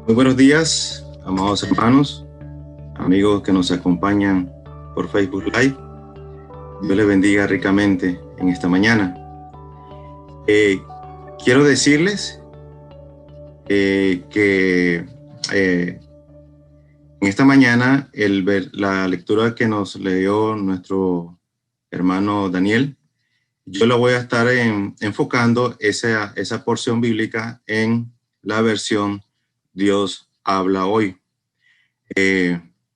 Muy buenos días, amados hermanos, amigos que nos acompañan por Facebook Live. Dios les bendiga ricamente en esta mañana. Quiero decirles que en esta mañana la lectura que nos leyó nuestro hermano Daniel, yo la voy a estar enfocando esa porción bíblica en la versión Dios habla hoy,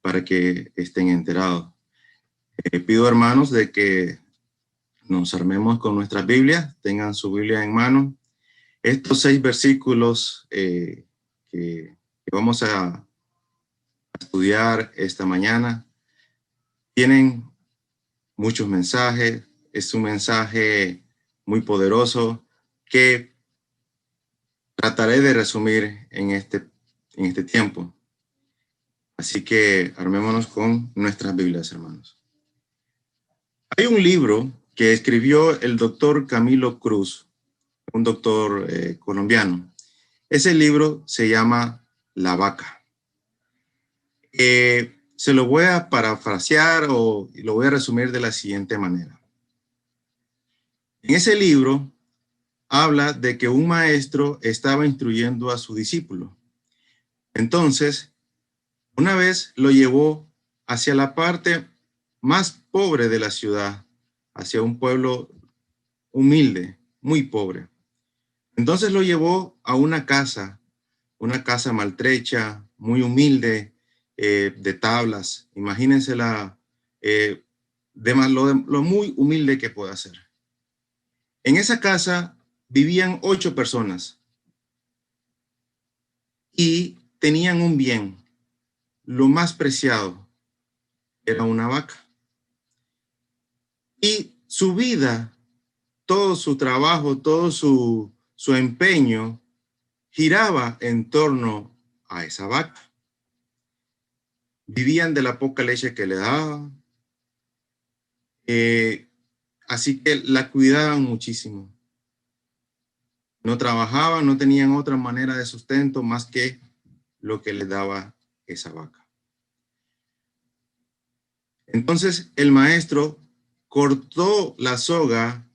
para que estén enterados. Pido, hermanos, de que nos armemos con nuestras Biblias, tengan su Biblia en mano. Estos 6 versículos que vamos a estudiar esta mañana tienen muchos mensajes. Es un mensaje muy poderoso que trataré de resumir en este tiempo. Así que armémonos con nuestras Biblias, hermanos. Hay un libro que escribió el doctor Camilo Cruz, un doctor colombiano. Ese libro se llama La Vaca. Se lo voy a parafrasear o lo voy a resumir de la siguiente manera. En ese libro habla de que un maestro estaba instruyendo a su discípulo. Entonces, una vez lo llevó hacia la parte más pobre de la ciudad, hacia un pueblo humilde, muy pobre. Entonces lo llevó a una casa maltrecha, muy humilde, de tablas. Imagínense lo muy humilde que puede ser. En esa casa vivían 8 personas y tenían un bien. Lo más preciado era una vaca. Y su vida, todo su trabajo, todo su empeño giraba en torno a esa vaca. Vivían de la poca leche que le daban, así que la cuidaban muchísimo. No trabajaban, no tenían otra manera de sustento más que lo que les daba esa vaca. Entonces el maestro cortó la soga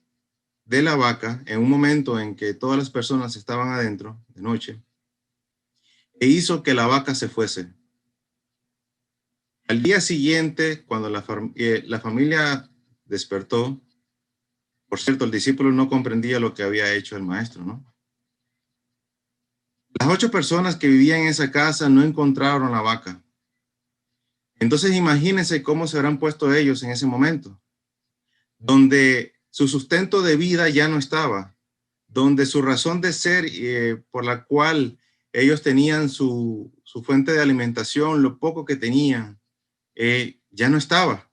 de la vaca en un momento en que todas las personas estaban adentro de noche e hizo que la vaca se fuese. Al día siguiente, cuando la familia despertó, por cierto, el discípulo no comprendía lo que había hecho el maestro, ¿no? Las 8 personas que vivían en esa casa no encontraron la vaca. Entonces imagínense cómo se habrán puesto ellos en ese momento, donde su sustento de vida ya no estaba, donde su razón de ser, por la cual ellos tenían su fuente de alimentación, lo poco que tenían, ya no estaba.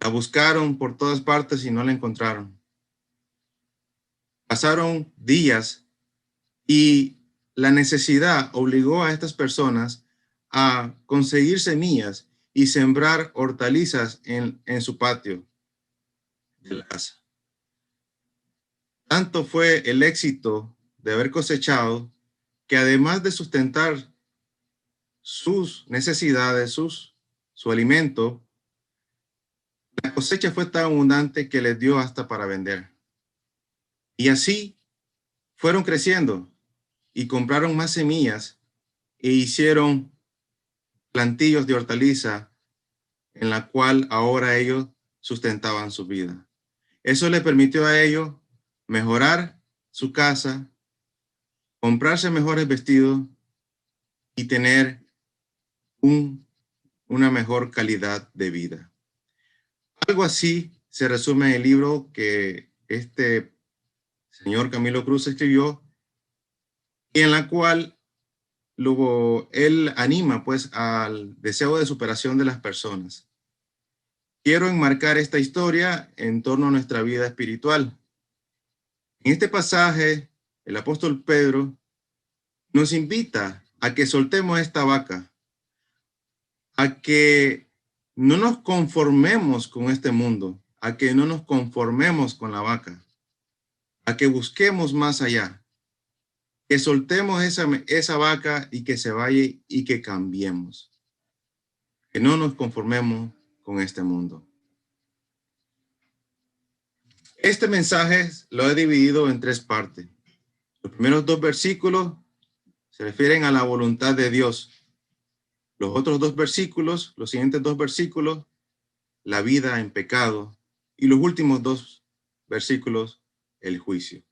La buscaron por todas partes y no la encontraron. Pasaron días y la necesidad obligó a estas personas a conseguir semillas y sembrar hortalizas en su patio de la casa. Tanto fue el éxito de haber cosechado que además de sustentar sus necesidades, su alimento, la cosecha fue tan abundante que les dio hasta para vender. Y así fueron creciendo y compraron más semillas e hicieron plantillos de hortaliza en la cual ahora ellos sustentaban su vida. Eso le permitió a ellos mejorar su casa, comprarse mejores vestidos y tener una mejor calidad de vida. Algo así se resume en el libro que este señor Camilo Cruz escribió, y en la cual luego él anima pues al deseo de superación de las personas. Quiero enmarcar esta historia en torno a nuestra vida espiritual. En este pasaje, el apóstol Pedro nos invita a que soltemos esta vaca, a que no nos conformemos con este mundo, a que no nos conformemos con la vaca, a que busquemos más allá. Que soltemos esa vaca y que se vaya y que cambiemos. Que no nos conformemos con este mundo. Este mensaje lo he dividido en 3 partes. Los primeros 2 versículos se refieren a la voluntad de Dios. Los otros 2 versículos, los siguientes 2 versículos, la vida en pecado. Y los últimos 2 versículos, el juicio.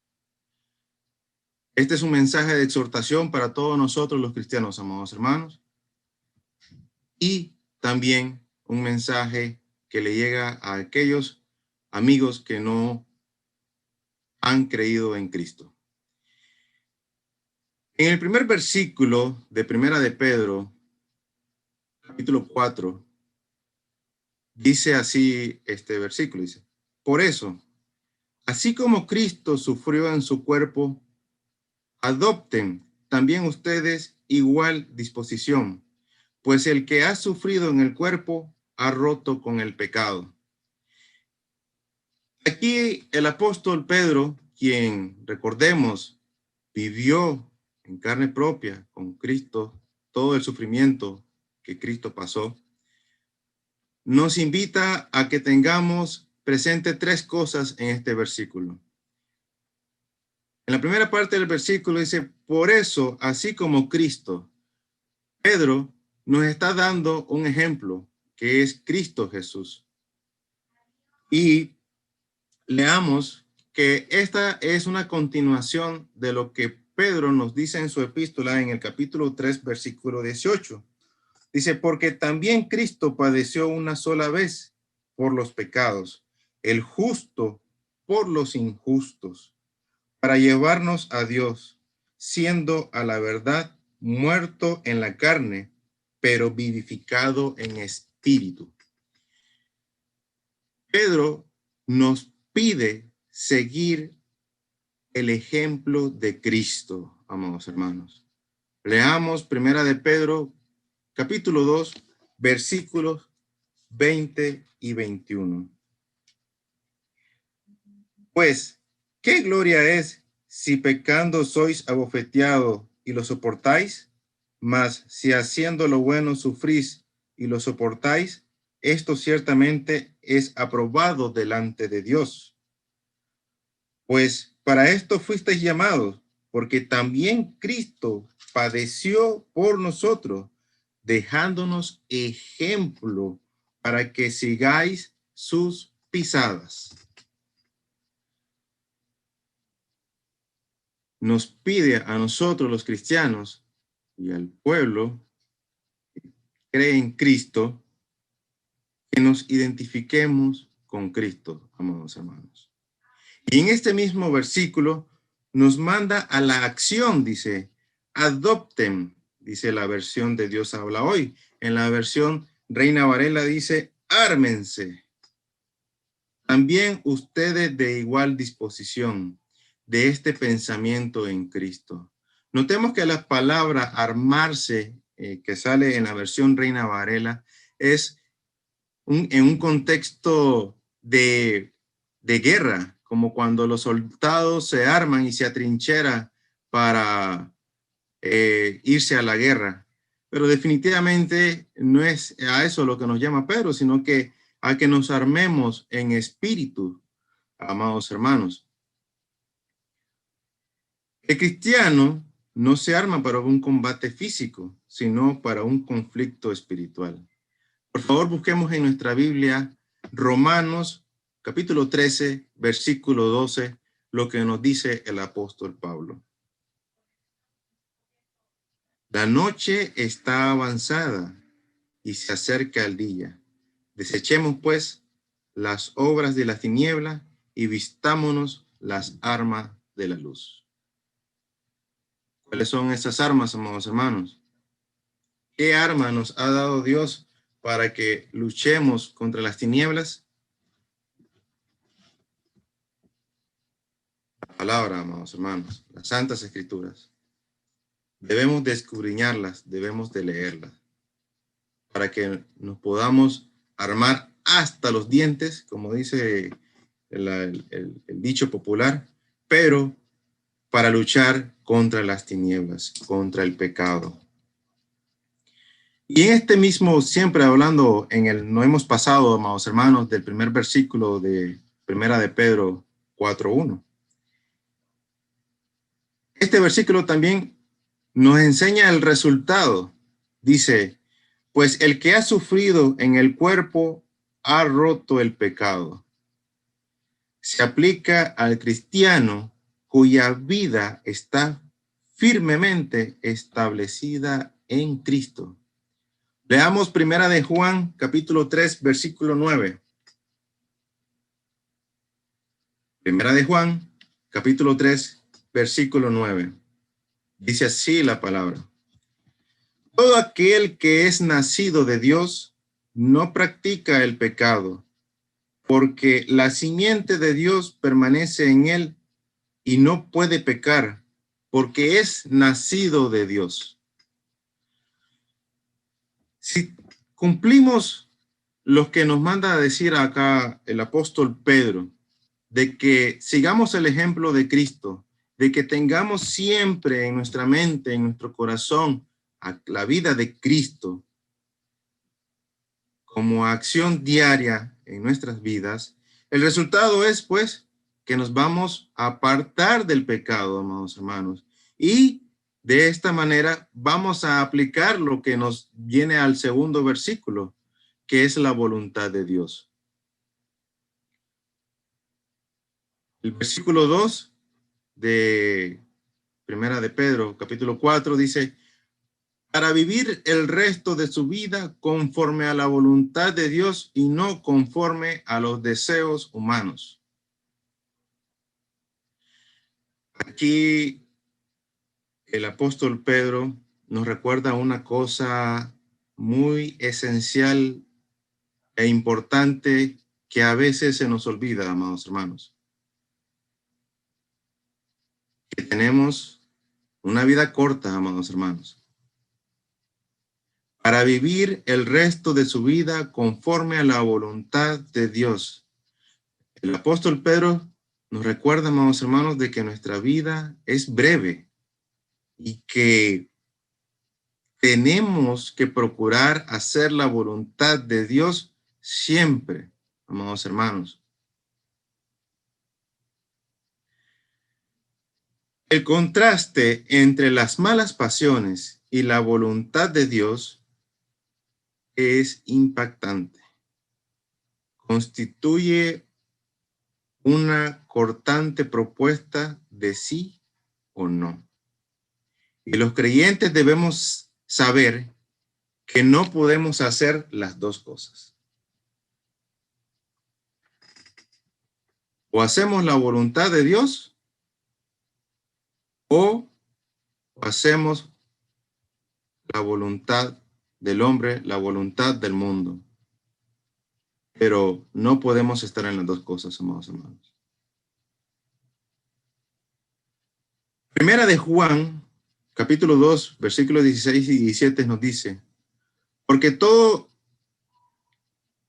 Este es un mensaje de exhortación para todos nosotros los cristianos, amados hermanos. Y también un mensaje que le llega a aquellos amigos que no han creído en Cristo. En el primer versículo de Primera de Pedro, capítulo 4, dice así este versículo, dice: por eso, así como Cristo sufrió en su cuerpo, adopten también ustedes igual disposición, pues el que ha sufrido en el cuerpo ha roto con el pecado. Aquí el apóstol Pedro, quien, recordemos, vivió en carne propia con Cristo todo el sufrimiento que Cristo pasó, nos invita a que tengamos presente 3 cosas en este versículo. En la primera parte del versículo dice: por eso, así como Cristo. Pedro nos está dando un ejemplo que es Cristo Jesús. Y leamos que esta es una continuación de lo que Pedro nos dice en su epístola en el capítulo 3, versículo 18. Dice: porque también Cristo padeció una sola vez por los pecados, el justo por los injustos, para llevarnos a Dios, siendo a la verdad muerto en la carne, pero vivificado en espíritu. Pedro nos pide seguir el ejemplo de Cristo, amados hermanos. Leamos Primera de Pedro, capítulo 2, versículos 20 y 21. Pues, ¿qué gloria es si pecando sois abofeteados y lo soportáis? Mas si haciendo lo bueno sufrís y lo soportáis, esto ciertamente es aprobado delante de Dios. Pues para esto fuisteis llamados, porque también Cristo padeció por nosotros, dejándonos ejemplo para que sigáis sus pisadas. Nos pide a nosotros los cristianos y al pueblo que cree en Cristo que nos identifiquemos con Cristo, amados hermanos. Y en este mismo versículo nos manda a la acción, dice: adopten, dice la versión de Dios habla hoy. En la versión Reina Varela dice: ármense. También ustedes de igual disposición de este pensamiento en Cristo. Notemos que la palabra armarse, que sale en la versión Reina Varela, es en un contexto de guerra, como cuando los soldados se arman y se atrincheran para irse a la guerra. Pero definitivamente no es a eso lo que nos llama Pedro, sino que a que nos armemos en espíritu, amados hermanos. El cristiano no se arma para un combate físico, sino para un conflicto espiritual. Por favor, busquemos en nuestra Biblia Romanos capítulo 13, versículo 12, lo que nos dice el apóstol Pablo. La noche está avanzada y se acerca el día. Desechemos, pues, las obras de la tiniebla y vistámonos las armas de la luz. ¿Cuáles son esas armas, amados hermanos? ¿Qué arma nos ha dado Dios para que luchemos contra las tinieblas? La palabra, amados hermanos, las santas escrituras. Debemos de escudriñarlas, debemos de leerlas, para que nos podamos armar hasta los dientes, como dice el dicho popular, pero para luchar contra las tinieblas, contra el pecado. Y en este mismo, siempre hablando, no hemos pasado, amados hermanos, del primer versículo de Primera de Pedro 4:1. Este versículo también nos enseña el resultado. Dice, pues el que ha sufrido en el cuerpo ha roto el pecado. Se aplica al cristiano cuya vida está firmemente establecida en Cristo. Leamos Primera de Juan, capítulo 3, versículo 9. Primera de Juan, capítulo 3, versículo 9. Dice así la palabra. Todo aquel que es nacido de Dios no practica el pecado, porque la simiente de Dios permanece en él y no puede pecar, porque es nacido de Dios. Si cumplimos lo que nos manda a decir acá el apóstol Pedro, de que sigamos el ejemplo de Cristo, de que tengamos siempre en nuestra mente, en nuestro corazón, la vida de Cristo como acción diaria en nuestras vidas, el resultado es, pues, que nos vamos a apartar del pecado, amados hermanos, y de esta manera vamos a aplicar lo que nos viene al segundo versículo, que es la voluntad de Dios. El versículo 2 de Primera de Pedro, capítulo 4, dice, para vivir el resto de su vida conforme a la voluntad de Dios y no conforme a los deseos humanos. Aquí el apóstol Pedro nos recuerda una cosa muy esencial e importante que a veces se nos olvida, amados hermanos. Que tenemos una vida corta, amados hermanos, para vivir el resto de su vida conforme a la voluntad de Dios. El apóstol Pedro nos recuerda, amados hermanos, de que nuestra vida es breve y que tenemos que procurar hacer la voluntad de Dios siempre, amados hermanos. El contraste entre las malas pasiones y la voluntad de Dios es impactante. Constituye una cortante propuesta de sí o no. Y los creyentes debemos saber que no podemos hacer las dos cosas. O hacemos la voluntad de Dios o hacemos la voluntad del hombre, la voluntad del mundo. Pero no podemos estar en las dos cosas, amados hermanos. Primera de Juan, capítulo 2, versículos 16 y 17 nos dice, porque todo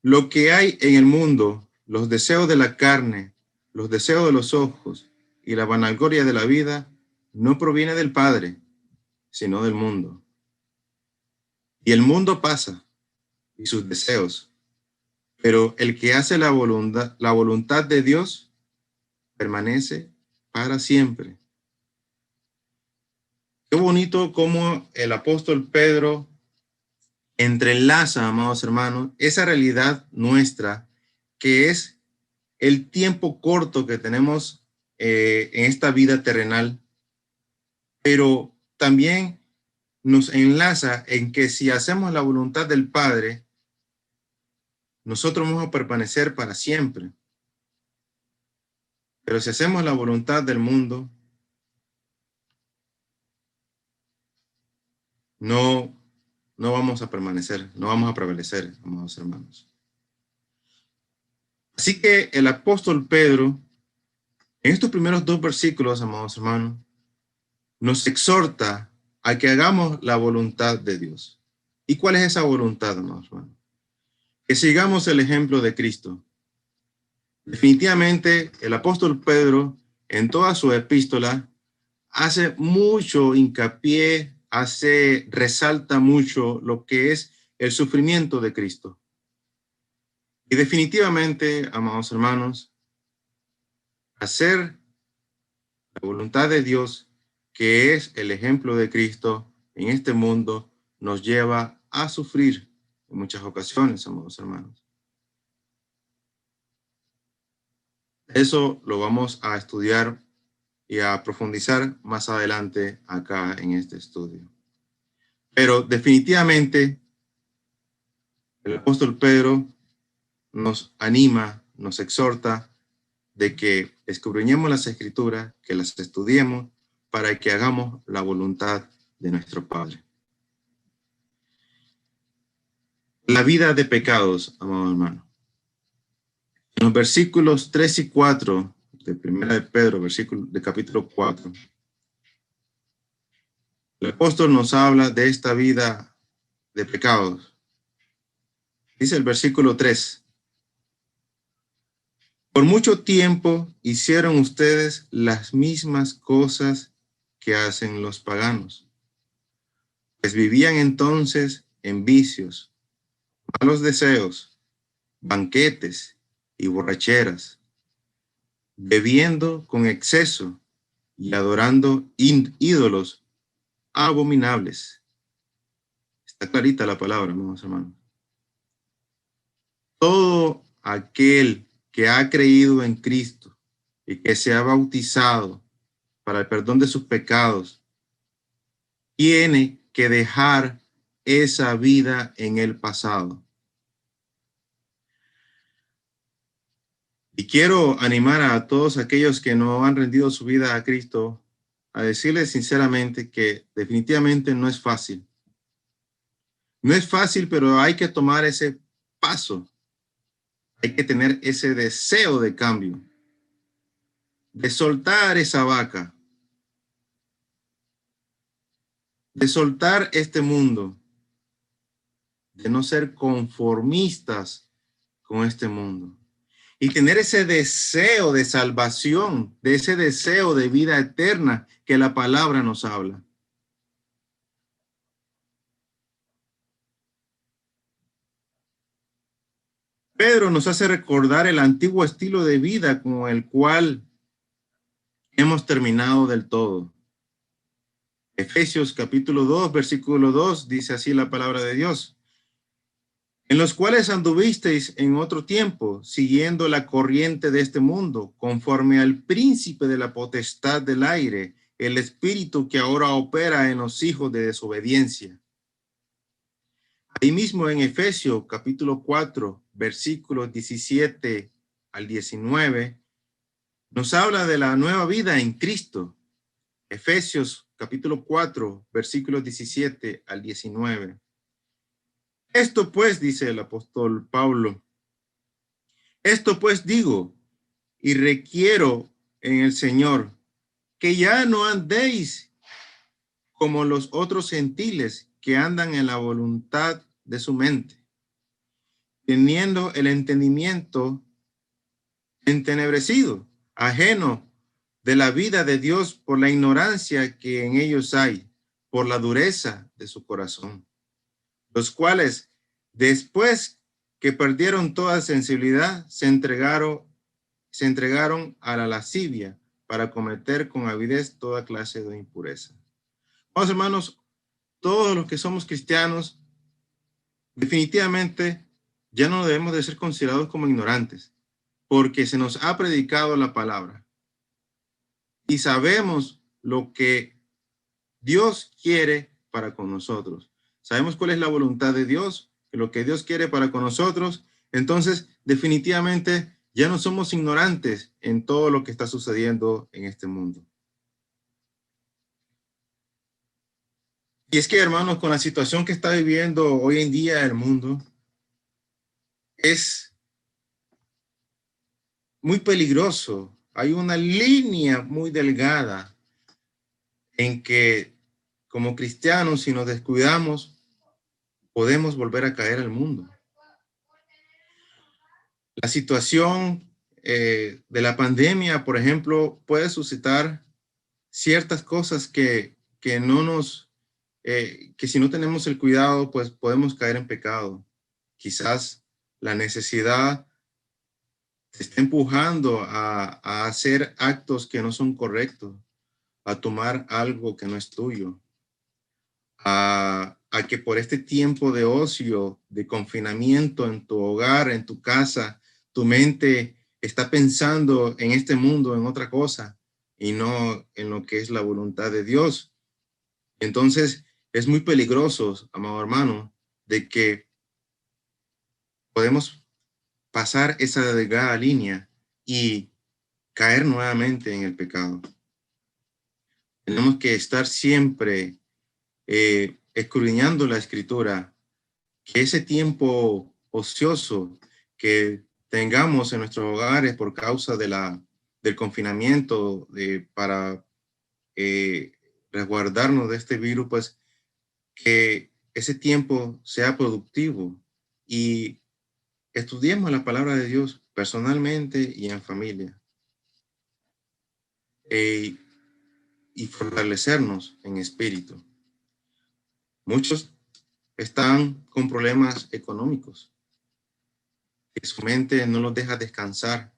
lo que hay en el mundo, los deseos de la carne, los deseos de los ojos y la vanagloria de la vida, no proviene del Padre, sino del mundo. Y el mundo pasa y sus deseos, pero el que hace la voluntad de Dios permanece para siempre. Qué bonito cómo el apóstol Pedro entrelaza, amados hermanos, esa realidad nuestra, que es el tiempo corto que tenemos en esta vida terrenal, pero también nos enlaza en que si hacemos la voluntad del Padre, nosotros vamos a permanecer para siempre. Pero si hacemos la voluntad del mundo, no vamos a permanecer, no vamos a prevalecer, amados hermanos. Así que el apóstol Pedro, en estos primeros dos versículos, amados hermanos, nos exhorta a que hagamos la voluntad de Dios. ¿Y cuál es esa voluntad, amados hermanos? Que sigamos el ejemplo de Cristo. Definitivamente, el apóstol Pedro, en toda su epístola, hace mucho hincapié, resalta mucho lo que es el sufrimiento de Cristo. Y definitivamente, amados hermanos, hacer la voluntad de Dios, que es el ejemplo de Cristo en este mundo, nos lleva a sufrir en muchas ocasiones, amados hermanos. Eso lo vamos a estudiar y a profundizar más adelante acá en este estudio. Pero definitivamente el apóstol Pedro nos anima, nos exhorta de que escudriñemos las Escrituras, que las estudiemos para que hagamos la voluntad de nuestro Padre. La vida de pecados, amado hermano. En los versículos 3 y 4 de Primera de Pedro, versículo de capítulo 4, el apóstol nos habla de esta vida de pecados. Dice el versículo 3: por mucho tiempo hicieron ustedes las mismas cosas que hacen los paganos, pues vivían entonces en vicios, malos deseos, banquetes y borracheras, bebiendo con exceso y adorando ídolos abominables. Está clarita la palabra, hermanos. Todo aquel que ha creído en Cristo y que se ha bautizado para el perdón de sus pecados, tiene que dejar esa vida en el pasado. Y quiero animar a todos aquellos que no han rendido su vida a Cristo a decirles sinceramente que definitivamente no es fácil. No es fácil, pero hay que tomar ese paso. Hay que tener ese deseo de cambio, de soltar esa vaca, de soltar este mundo, de no ser conformistas con este mundo y tener ese deseo de salvación, de ese deseo de vida eterna que la palabra nos habla. Pedro nos hace recordar el antiguo estilo de vida con el cual hemos terminado del todo. Efesios capítulo 2, versículo 2, dice así la palabra de Dios: en los cuales anduvisteis en otro tiempo, siguiendo la corriente de este mundo, conforme al príncipe de la potestad del aire, el espíritu que ahora opera en los hijos de desobediencia. Ahí mismo en Efesios capítulo 4, versículos 17 al 19, nos habla de la nueva vida en Cristo. Efesios capítulo 4, versículos 17 al 19. Esto pues, dice el apóstol Pablo, esto pues digo y requiero en el Señor, que ya no andéis como los otros gentiles que andan en la voluntad de su mente, teniendo el entendimiento entenebrecido, ajeno de la vida de Dios por la ignorancia que en ellos hay, por la dureza de su corazón, los cuales, después que perdieron toda sensibilidad, se entregaron a la lascivia para cometer con avidez toda clase de impureza. Vamos, hermanos, todos los que somos cristianos, definitivamente ya no debemos de ser considerados como ignorantes, porque se nos ha predicado la palabra y sabemos lo que Dios quiere para con nosotros. Sabemos cuál es la voluntad de Dios, lo que Dios quiere para con nosotros. Entonces, definitivamente ya no somos ignorantes en todo lo que está sucediendo en este mundo. Y es que, hermanos, con la situación que está viviendo hoy en día el mundo, es muy peligroso. Hay una línea muy delgada en que, como cristianos, si nos descuidamos, podemos volver a caer al mundo. La situación de la pandemia, por ejemplo, puede suscitar ciertas cosas que no nos, que si no tenemos el cuidado, pues podemos caer en pecado. Quizás la necesidad te está empujando a hacer actos que no son correctos, a tomar algo que no es tuyo, a que por este tiempo de ocio, de confinamiento en tu hogar, en tu casa, tu mente está pensando en este mundo, en otra cosa, y no en lo que es la voluntad de Dios. Entonces, es muy peligroso, amado hermano, de que podemos pasar esa delgada línea y caer nuevamente en el pecado. Tenemos que estar siempre escudriñando la Escritura, que ese tiempo ocioso que tengamos en nuestros hogares por causa del confinamiento para resguardarnos de este virus, pues que ese tiempo sea productivo y estudiemos la palabra de Dios personalmente y en familia, eh, y fortalecernos en espíritu. Muchos están con problemas económicos, que su mente no los deja descansar.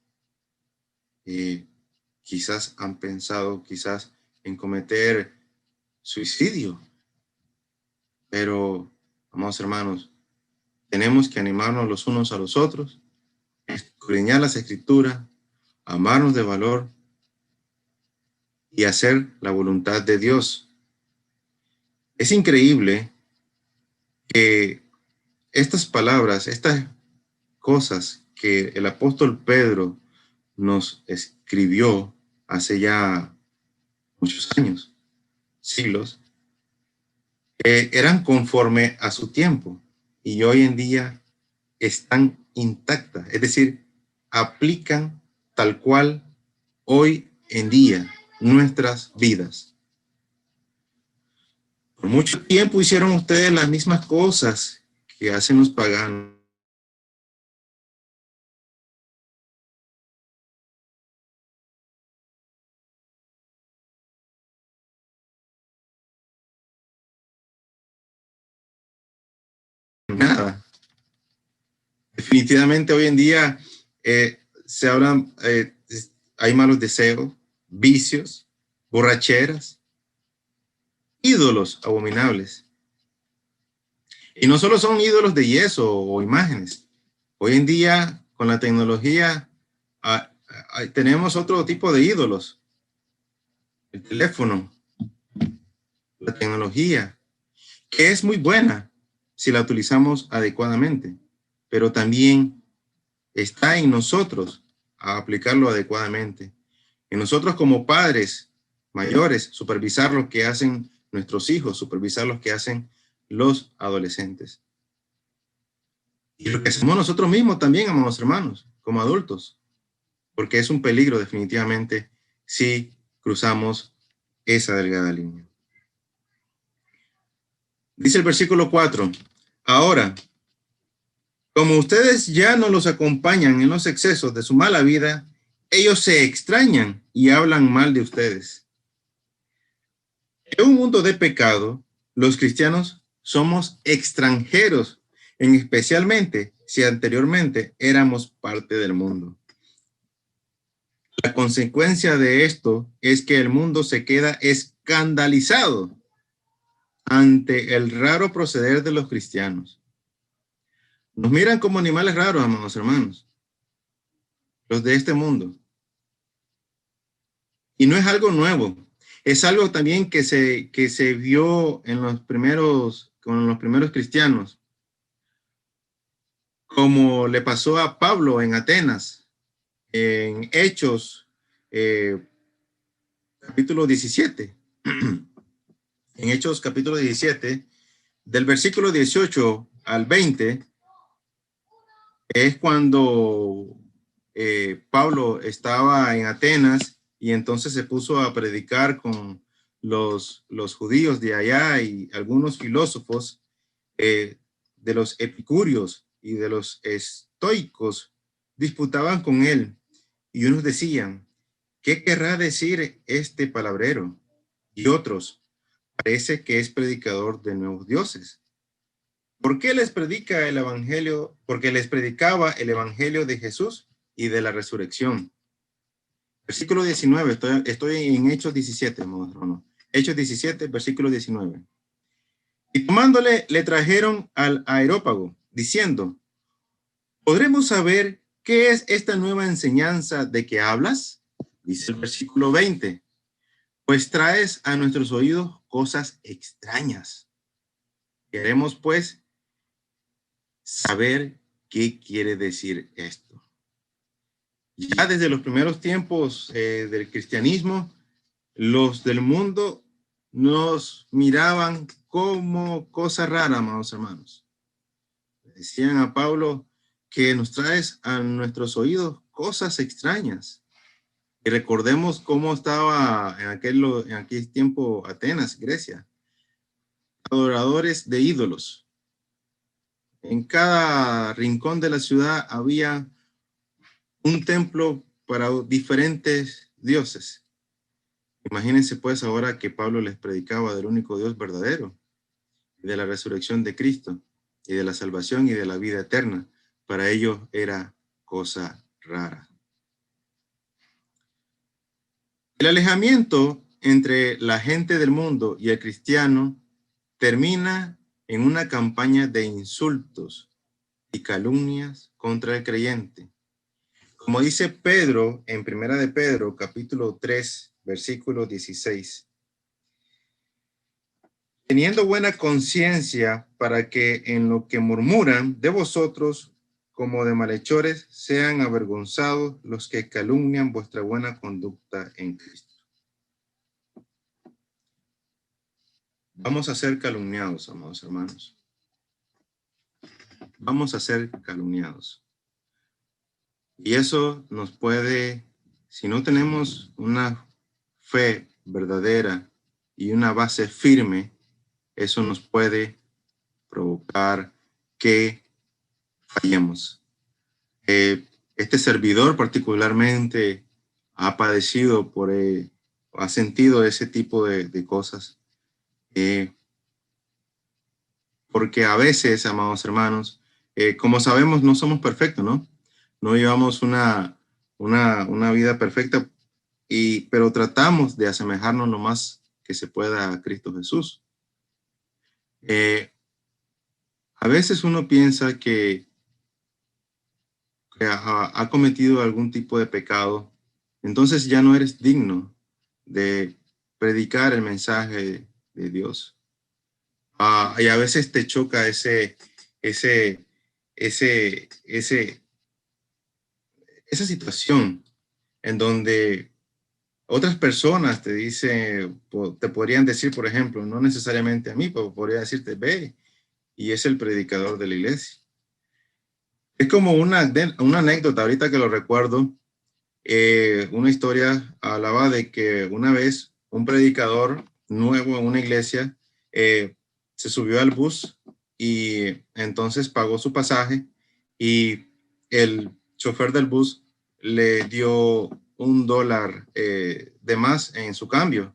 Quizás han pensado quizás en cometer suicidio, pero, amados hermanos, tenemos que animarnos los unos a los otros, escudriñar las Escrituras, amarnos de valor y hacer la voluntad de Dios. Es increíble que estas palabras, estas cosas que el apóstol Pedro nos escribió hace ya muchos años, siglos, eran conforme a su tiempo y hoy en día están intactas, es decir, aplican tal cual hoy en día nuestras vidas. Por mucho tiempo hicieron ustedes las mismas cosas que hacen los paganos. Nada. Definitivamente hoy en día se hablan, hay malos deseos, vicios, borracheras, ídolos abominables. Y no solo son ídolos de yeso o imágenes. Hoy en día, con la tecnología, tenemos otro tipo de ídolos. El teléfono, la tecnología, que es muy buena si la utilizamos adecuadamente, pero también está en nosotros a aplicarlo adecuadamente. En nosotros como padres mayores, supervisar lo que hacen nuestros hijos, supervisar lo que hacen los adolescentes. Y lo que hacemos nosotros mismos también, amados hermanos, como adultos, porque es un peligro definitivamente si cruzamos esa delgada línea. Dice el versículo 4, ahora, como ustedes ya no los acompañan en los excesos de su mala vida, ellos se extrañan y hablan mal de ustedes. En un mundo de pecado, los cristianos somos extranjeros, especialmente si anteriormente éramos parte del mundo. La consecuencia de esto es que el mundo se queda escandalizado ante el raro proceder de los cristianos. Nos miran como animales raros, amados hermanos, los de este mundo. Y no es algo nuevo, es algo también que se vio en con los primeros cristianos, como le pasó a Pablo en Atenas, en Hechos, capítulo 17. En Hechos, capítulo 17, del versículo 18 al 20, es cuando Pablo estaba en Atenas y entonces se puso a predicar con los judíos de allá y algunos filósofos de los epicúreos y de los estoicos disputaban con él y unos decían, ¿qué querrá decir este palabrero? y otros, parece que es predicador de nuevos dioses. ¿Por qué les predica el evangelio? Porque les predicaba el evangelio de Jesús y de la resurrección. Versículo 19, estoy en Hechos 17, hermano. Hechos 17, versículo 19. Y tomándole, le trajeron al Areópago, diciendo, ¿podremos saber qué es esta nueva enseñanza de que hablas? Dice el versículo 20, pues traes a nuestros oídos cosas extrañas. Queremos, pues, saber qué quiere decir esto. Ya desde los primeros tiempos del cristianismo, los del mundo nos miraban como cosa rara, amados hermanos. Decían a Pablo que nos traes a nuestros oídos cosas extrañas. Y recordemos cómo estaba en aquel tiempo Atenas, Grecia. Adoradores de ídolos. En cada rincón de la ciudad había un templo para diferentes dioses. Imagínense pues ahora que Pablo les predicaba del único Dios verdadero, de la resurrección de Cristo, y de la salvación y de la vida eterna. Para ellos era cosa rara. El alejamiento entre la gente del mundo y el cristiano termina en una campaña de insultos y calumnias contra el creyente. Como dice Pedro en Primera de Pedro, capítulo 3, versículo 16. Teniendo buena conciencia para que en lo que murmuran de vosotros como de malhechores sean avergonzados los que calumnian vuestra buena conducta en Cristo. Vamos a ser calumniados, amados hermanos. Vamos a ser calumniados. Y eso nos puede, si no tenemos una fe verdadera y una base firme, eso nos puede provocar que fallemos. Este servidor particularmente ha padecido ha sentido ese tipo de cosas. Porque a veces, amados hermanos, como sabemos, no somos perfectos, ¿no? No llevamos una vida perfecta, pero tratamos de asemejarnos lo más que se pueda a Cristo Jesús. A veces uno piensa que ha cometido algún tipo de pecado, entonces ya no eres digno de predicar el mensaje de Dios. Y a veces te choca esa situación en donde otras personas te dicen, te podrían decir, por ejemplo, no necesariamente a mí, pero podría decirte, ve, y es el predicador de la iglesia. Es como una anécdota, ahorita que lo recuerdo, una historia hablaba de que una vez un predicador nuevo en una iglesia se subió al bus y entonces pagó su pasaje y el chofer del bus le dio $1 de más en su cambio.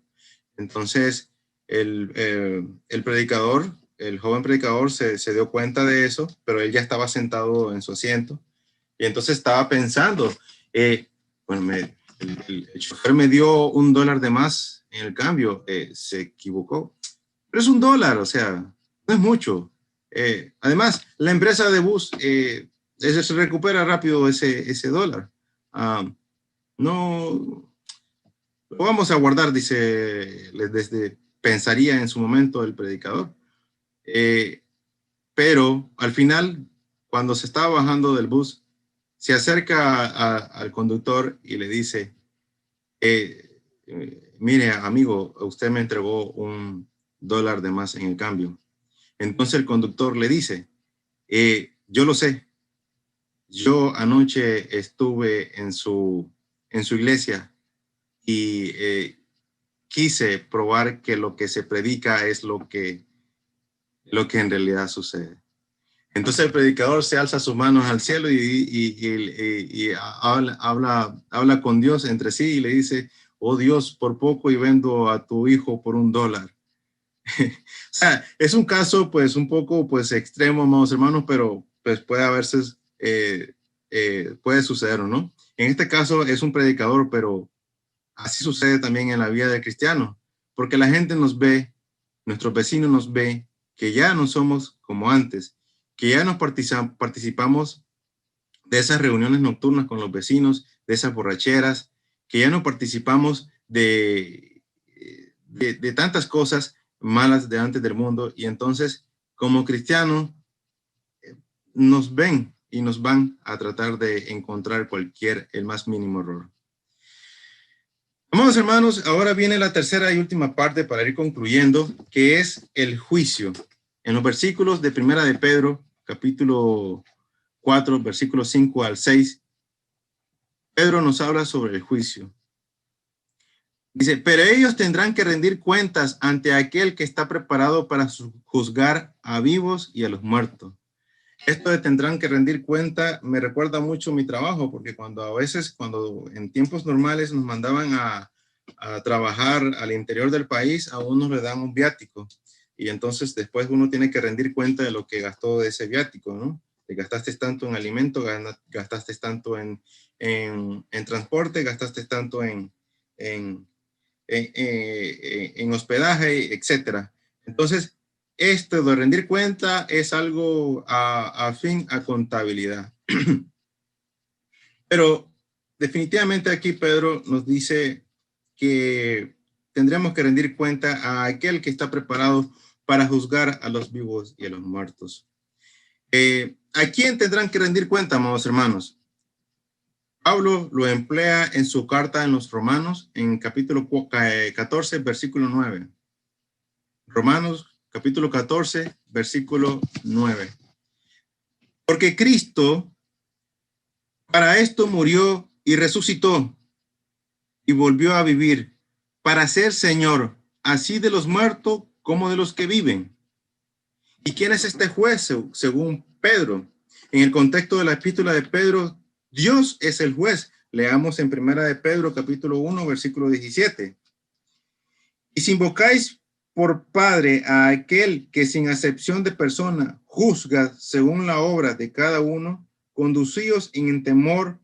Entonces el predicador, el joven predicador se dio cuenta de eso, pero él ya estaba sentado en su asiento y entonces estaba pensando, bueno, el chofer me dio $1 de más en el cambio, se equivocó. Pero es $1, o sea, no es mucho. Además, la empresa de bus se recupera rápido ese $. No, lo vamos a guardar, dice, pensaría en su momento el predicador. Pero al final, cuando se estaba bajando del bus, se acerca al conductor y le dice, mire, amigo, usted me entregó $1 de más en el cambio. Entonces el conductor le dice, yo lo sé, yo anoche estuve en su iglesia y quise probar que lo que se predica es lo que en realidad sucede. Entonces el predicador se alza sus manos al cielo y habla con Dios entre sí y le dice, oh Dios, por poco y vendo a tu hijo por $1. O sea, es un caso pues un poco pues extremo, amados hermanos, pero pues puede a veces, puede suceder, ¿no? En este caso es un predicador, pero así sucede también en la vida del cristiano, porque la gente nos ve, nuestros vecinos nos ve, que ya no somos como antes, que ya nos participamos de esas reuniones nocturnas con los vecinos, de esas borracheras, que ya no participamos de tantas cosas malas de antes del mundo. Y entonces, como cristianos, nos ven y nos van a tratar de encontrar el más mínimo error. Amados hermanos, ahora viene la tercera y última parte para ir concluyendo, que es el juicio. En los versículos de Primera de Pedro, capítulo 4, versículos 5 al 6, Pedro nos habla sobre el juicio. Dice, pero ellos tendrán que rendir cuentas ante aquel que está preparado para juzgar a vivos y a los muertos. Esto de tendrán que rendir cuenta me recuerda mucho mi trabajo, porque cuando en tiempos normales nos mandaban a trabajar al interior del país, a uno le dan un viático. Y entonces después uno tiene que rendir cuenta de lo que gastó de ese viático, ¿no? Te gastaste tanto en alimento, gastaste tanto en transporte, gastaste tanto en hospedaje, etcétera. Entonces, esto de rendir cuenta es algo afín a contabilidad. Pero definitivamente aquí Pedro nos dice que tendremos que rendir cuenta a aquel que está preparado para juzgar a los vivos y a los muertos. ¿A quién tendrán que rendir cuenta, amados hermanos? Pablo lo emplea en su carta en los Romanos, en capítulo 14, versículo 9. Romanos, capítulo 14, versículo 9. Porque Cristo para esto murió y resucitó y volvió a vivir, para ser Señor, así de los muertos como de los que viven. ¿Y quién es este juez, según Pedro? En el contexto de la epístola de Pedro, Dios es el juez. Leamos en Primera de Pedro, capítulo 1, versículo 17. Y si invocáis por Padre a aquel que sin acepción de persona juzga según la obra de cada uno, conducíos en temor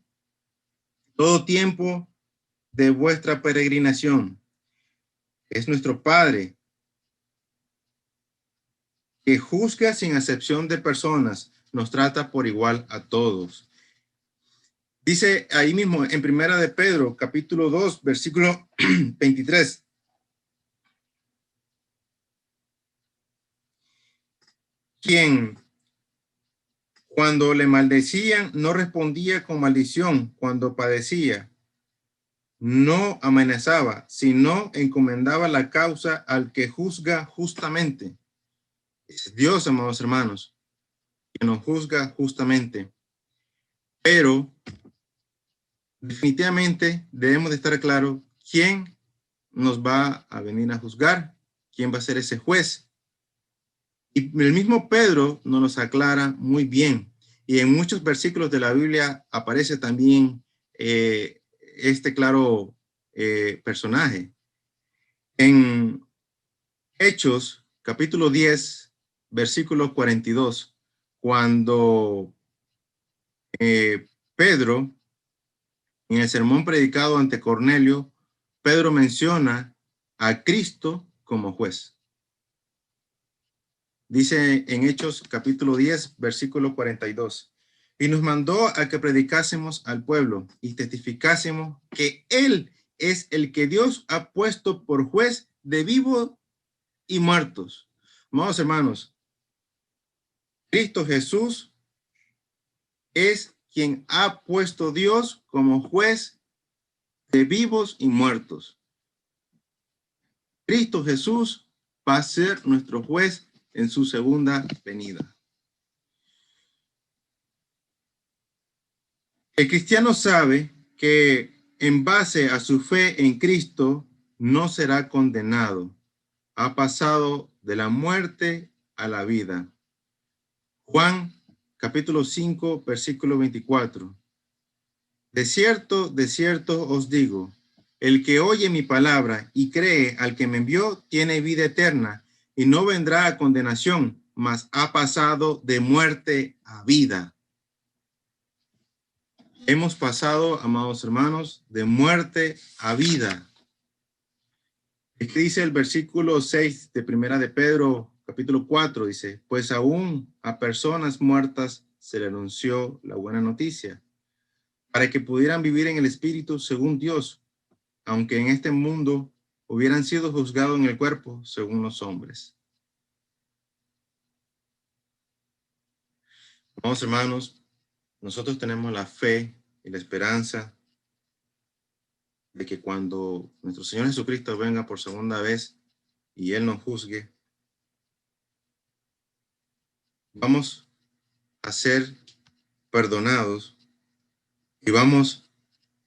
todo tiempo de vuestra peregrinación. Es nuestro Padre que juzga sin acepción de personas, nos trata por igual a todos. Dice ahí mismo en Primera de Pedro, capítulo 2, versículo 23. Quien cuando le maldecían no respondía con maldición, cuando padecía no amenazaba, sino encomendaba la causa al que juzga justamente. Es Dios, amados hermanos, que nos juzga justamente. Pero definitivamente debemos de estar claro quién nos va a venir a juzgar, quién va a ser ese juez. Y el mismo Pedro nos los aclara muy bien. Y en muchos versículos de la Biblia aparece también este claro personaje. En Hechos, capítulo 10, versículo 42, cuando Pedro, en el sermón predicado ante Cornelio, Pedro menciona a Cristo como juez. Dice en Hechos capítulo 10, versículo 42. Y nos mandó a que predicásemos al pueblo y testificásemos que Él es el que Dios ha puesto por juez de vivos y muertos. Amados hermanos, Cristo Jesús es quien ha puesto Dios como juez de vivos y muertos. Cristo Jesús va a ser nuestro juez en su segunda venida. El cristiano sabe que en base a su fe en Cristo no será condenado. Ha pasado de la muerte a la vida. Juan capítulo 5, versículo 24. De cierto os digo, El que oye mi palabra y cree al que me envió tiene vida eterna y no vendrá a condenación, mas ha pasado de muerte a vida. Hemos pasado, amados hermanos, de muerte a vida. ¿Qué dice el versículo 6 de Primera de Pedro, capítulo 4? Dice, pues aún a personas muertas se le anunció la buena noticia, para que pudieran vivir en el Espíritu según Dios, aunque en este mundo hubieran sido juzgados en el cuerpo según los hombres. Amados hermanos, nosotros tenemos la fe y la esperanza de que cuando nuestro Señor Jesucristo venga por segunda vez y Él nos juzgue, vamos a ser perdonados y vamos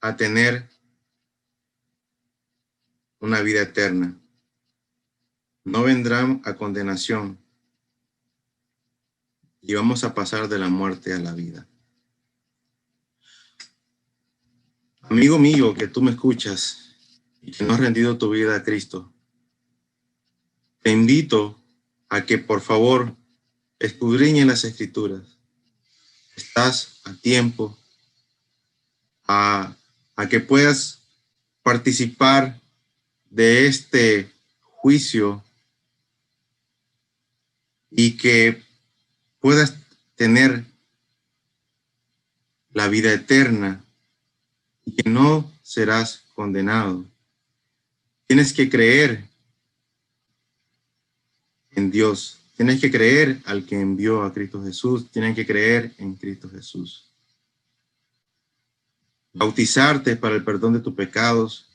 a tener una vida eterna. No vendrán a condenación y vamos a pasar de la muerte a la vida. Amigo mío, que tú me escuchas y que no has rendido tu vida a Cristo, te invito a que por favor escudriñes las Escrituras. Estás a tiempo a que puedas participar de este juicio y que puedas tener la vida eterna y que no serás condenado. Tienes que creer en Dios. Tienes que creer al que envió a Cristo Jesús. Tienes que creer en Cristo Jesús. Bautizarte para el perdón de tus pecados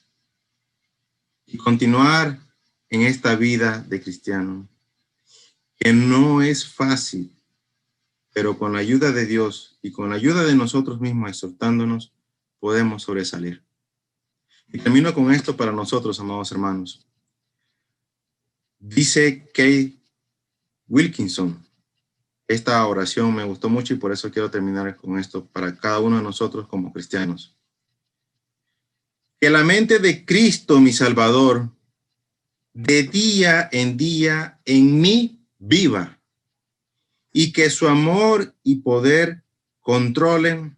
y continuar en esta vida de cristiano, que no es fácil, pero con la ayuda de Dios y con la ayuda de nosotros mismos exhortándonos, podemos sobresalir. Y termino con esto para nosotros, amados hermanos. Dice Kate Wilkinson, esta oración me gustó mucho y por eso quiero terminar con esto para cada uno de nosotros como cristianos. Que la mente de Cristo, mi Salvador, de día en mí viva, y que su amor y poder controlen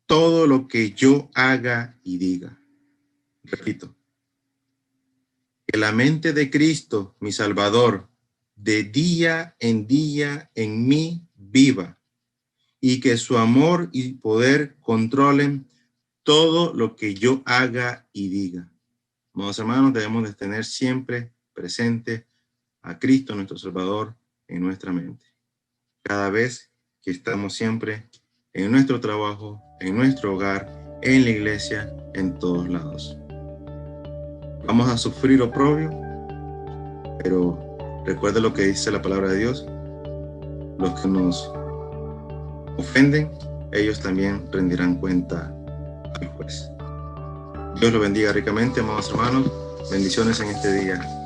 todo lo que yo haga y diga. Repito, que la mente de Cristo, mi Salvador, de día en mí viva, y que su amor y poder controlen todo lo que yo haga y diga. Amados hermanos, debemos de tener siempre presente a Cristo, nuestro Salvador, en nuestra mente. Cada vez que estamos siempre en nuestro trabajo, en nuestro hogar, en la iglesia, en todos lados. Vamos a sufrir oprobio, pero recuerda lo que dice la palabra de Dios. Los que nos ofenden, ellos también rendirán cuenta al juez. Dios los bendiga ricamente, amados hermanos. Bendiciones en este día.